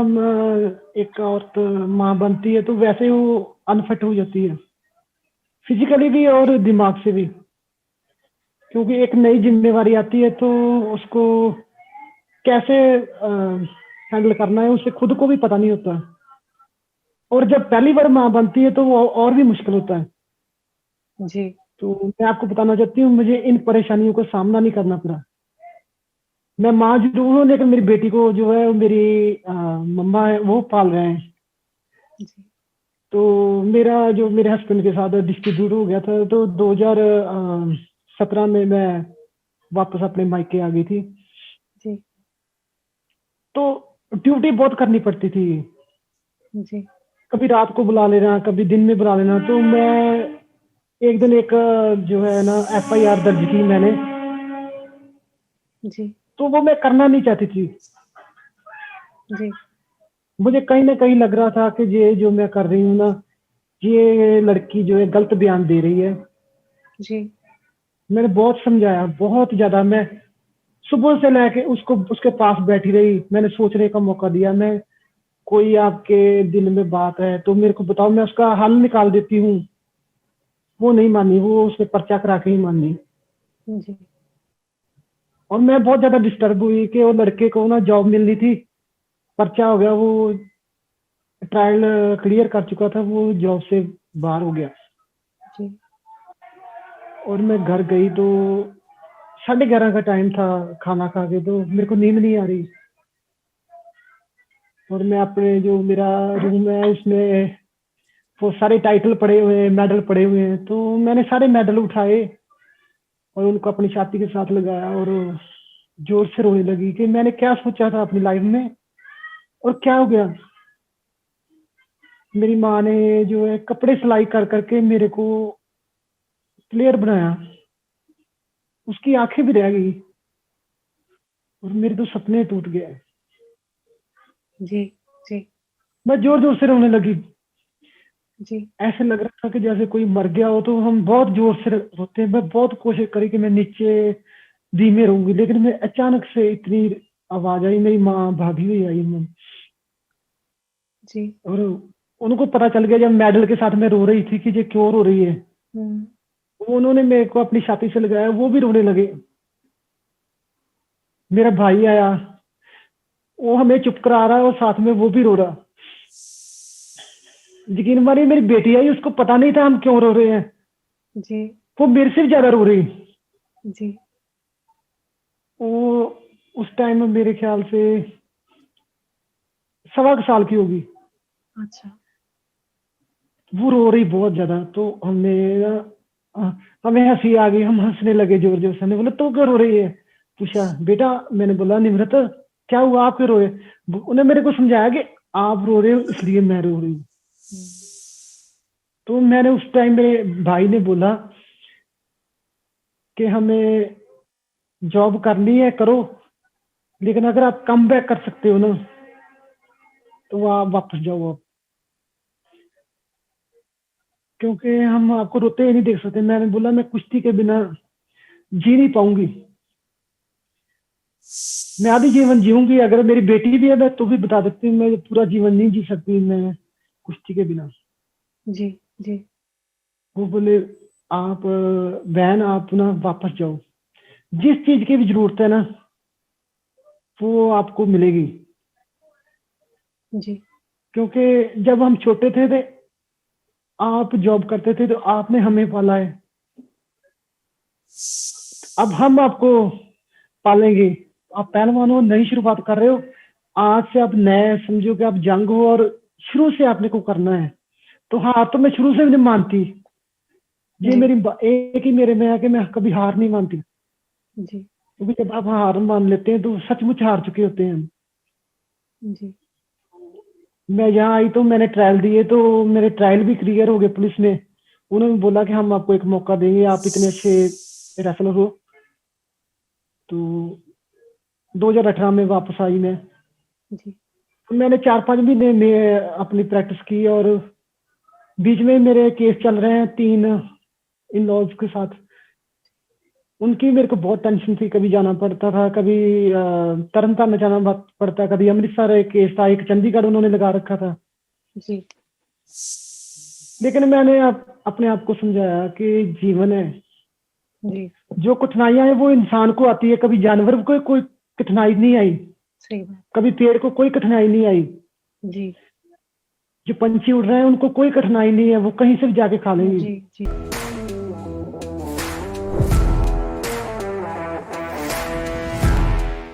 हम एक औरत माँ बनती है तो वैसे ही वो अनफिट हो जाती है, फिजिकली भी और दिमाग से भी। क्योंकि एक नई जिम्मेवारी आती है तो उसको कैसे हैंडल करना है उसे खुद को भी पता नहीं होता। और जब पहली बार माँ बनती है तो वो और भी मुश्किल होता है। जी। तो मैं आपको बताना चाहती हूँ, मुझे इन परेशानियों का सामना नहीं करना पड़ा। मैं माँ जरूर हूँ लेकिन मेरी बेटी को जो है वो मेरी मम्मा है वो पाल रहे हैं। जी। तो मेरा जो मेरे हस्बैंड के साथ डिस्ट्रीब्यूट हो गया था तो 2017 में मैं वापस अपने मायके आ गई थी। जी। तो ड्यूटी बहुत करनी पड़ती थी। जी। कभी रात को बुला लेना, कभी दिन में बुला लेना। तो मैं एक दिन एक जो है ना FIR दर्ज की मैंने। जी। तो वो मैं करना नहीं चाहती थी। जी। मुझे कहीं ना कहीं लग रहा था कि ये जो मैं कर रही हूँ ना, ये लड़की जो है गलत बयान दे रही है। जी। मैंने बहुत समझाया, बहुत ज्यादा। मैं सुबह से लेके उसको उसके पास बैठी रही, मैंने सोचने का मौका दिया। मैं कोई आपके दिल में बात है तो मेरे को बताओ, मैं उसका हल निकाल देती हूँ। वो नहीं मानी, वो उसने पर्चा करा के ही मानी। जी। और मैं बहुत ज्यादा डिस्टर्ब हुई कि वो लड़के को ना जॉब मिलनी थी, पर्चा हो गया, वो ट्रायल क्लियर कर चुका था, वो जॉब से बाहर हो गया। जी। और मैं घर गई तो 11:30 का टाइम था, खाना खा के तो मेरे को नींद नहीं आ रही। और मैं अपने जो मेरा रूम है उसमें वो सारे टाइटल पड़े हुए हैं, मेडल पड़े हुए हैं। तो मैंने सारे मेडल उठाए और उनको अपनी छाती के साथ लगाया और जोर से रोने लगी कि मैंने क्या सोचा था अपनी लाइफ में और क्या हो गया। मेरी माँ ने जो है कपड़े सिलाई कर करके मेरे को प्लेयर बनाया। उसकी आंखें भी रह गई और मेरे तो सपने टूट गए। जी। जी। मैं जोर जोर से रोने लगी। जी। ऐसे लग रहा था कि जैसे कोई मर गया हो। तो हम बहुत जोर से रोते हैं। मैं बहुत कोशिश करी कि मैं नीचे धीमे रहूंगी, लेकिन मैं अचानक से इतनी आवाज आई, मेरी माँ भागी हुई आई। जी। और उनको पता चल गया जब मेडल के साथ मैं रो रही थी कि ये क्यों रो रही है। हम्म। वो उन्होंने मेरे को अपनी छाती से लगाया, वो भी रोने लगे। मेरा भाई आया, वो हमें चुप करा रहा है और साथ में वो भी रो रहा। यकीन मानिए मेरी बेटी आई, उसको पता नहीं था हम क्यों रो रहे हैं। जी। वो मेरे से भी ज्यादा रो रही। जी। वो उस टाइम में मेरे ख्याल से 1.25 साल की होगी। अच्छा। वो रो रही बहुत ज्यादा। तो हमें हंसी आ गई, हम हंसने लगे जोर जोर से। हमने बोला तू क्यों रो रही है, पूछा बेटा। मैंने बोला निम्रत क्या हुआ, आप क्यों रो रहे। उन्हें मेरे को समझाया कि आप रो रहे हो इसलिए मैं रो रही हूँ। हम्म। तो मैंने उस टाइम मेरे भाई ने बोला कि हमें जॉब करनी है करो, लेकिन अगर आप कम बैक कर सकते हो ना तो आप वापस जाओ आप, क्योंकि हम आपको रोते ही नहीं देख सकते। मैंने बोला मैं कुश्ती के बिना जी नहीं पाऊंगी। मैं आधी जीवन जीऊंगी, अगर मेरी बेटी भी है मैं तो भी बता देती हूँ, मैं पूरा जीवन नहीं जी सकती मैं कुश्ती के बिना। जी। जी। वो बोले आप बहन आप ना वापस जाओ, जिस चीज की भी जरूरत है ना वो आपको मिलेगी। जी। क्योंकि जब हम छोटे थे आप जॉब करते थे तो आपने हमें पाला है, अब हम आपको पालेंगे। आप पहलवान हो, नई शुरुआत कर रहे हो, आज से आप नए समझो कि आप जंग हो और शुरू से आपने को करना है। तो हाँ, तो मैं शुरू से भी नहीं मानती। ये जी। मेरी एक ही मेरे में है कि मैं कभी हार नहीं मानती। जी। क्योंकि जब आप हार मान लेते हैं तो सचमुच हार चुके होते हैं हम। जी। मैं यहाँ आई तो मैंने ट्रायल दिए, तो मेरे ट्रायल भी क्लियर हो गए पुलिस में। उन्होंने बोला कि हम आपको एक मौका देंगे, आप इतने अच्छे रेसलर हो। तो 2018 में वापस आई मैं। जी। तो मैंने 4-5 महीने में अपनी प्रैक्टिस की और बीच में मेरे केस चल रहे हैं 3 इन लॉज के साथ। उनकी मेरे को बहुत टेंशन थी, कभी जाना पड़ता था, कभी तरन तारन जाना पड़ता, कभी अमृतसर एक केस था, एक चंडीगढ़ उन्होंने लगा रखा था। जी लेकिन मैंने अपने आप को समझाया कि जीवन है, जी जो कठिनाइयां हैं वो इंसान को आती है, कभी जानवर को कोई कठिनाई नहीं आई, सही बात। कभी पेड़ को कोई कठिनाई नहीं आई, जी जो पंछी उड़ रहे हैं उनको कोई कठिनाई नहीं है, वो कहीं से भी जाके खा लेंगे। जी जी